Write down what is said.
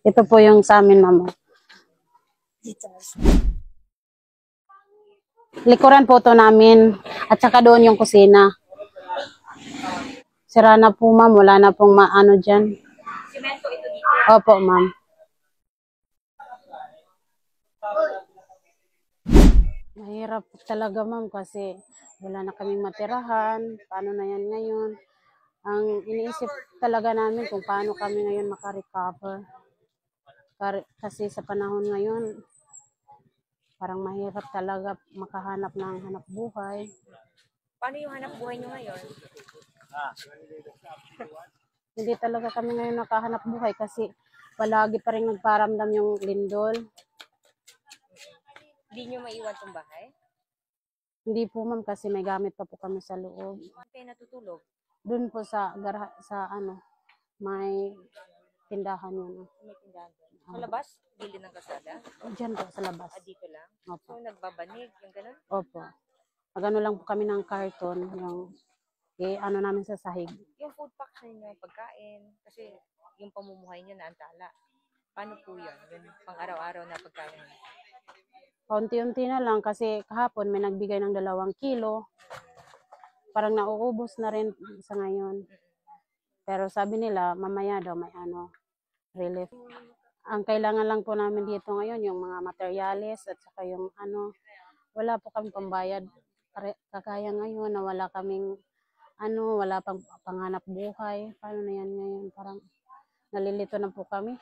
Ito po yung sa amin, mama. Likuran po to namin. At saka doon yung kusina. Sira na po, ma'am. Wala na pong maano dyan. Simento ito dito. Opo, ma'am. Mahirap talaga, ma'am, kasi wala na kaming matirahan. Paano na yan ngayon? Ang iniisip talaga namin kung paano kami ngayon makarecover. Kasi sa panahon ngayon, parang mahirap talaga makahanap ng hanap buhay. Paano yung hanap buhay nyo ngayon? Hindi talaga kami ngayon nakahanap buhay kasi palagi pa rin nagparamdam yung lindol. Hindi nyo maiwan tong bahay? Hindi po, ma'am, kasi may gamit pa po kami sa loob. Saan kayo natutulog? Doon po may tindahan yun. May tindahan doon. Sa labas? Gilid ng kalsada? Diyan po, sa labas. Dito lang? Opo. So, nagbabanig, yung ganun? Opo. Magano lang po kami ng karton, yung ano namin sa sahig. Yung food pack sa inyo, pagkain, kasi yung pamumuhay nyo naantala. Paano po yun? Yung pang-araw-araw na pagkain? Kaunti-unti na lang kasi kahapon may nagbigay ng 2 kilo. Parang nauubos na rin sa ngayon. Pero sabi nila, mamaya daw may relief. Ang kailangan lang po namin dito ngayon, yung mga materyales at saka yung wala po kami pambayad. Kagaya ngayon na wala kaming wala pang panghanap buhay. Paano na yan ngayon? Parang nalilito na po kami.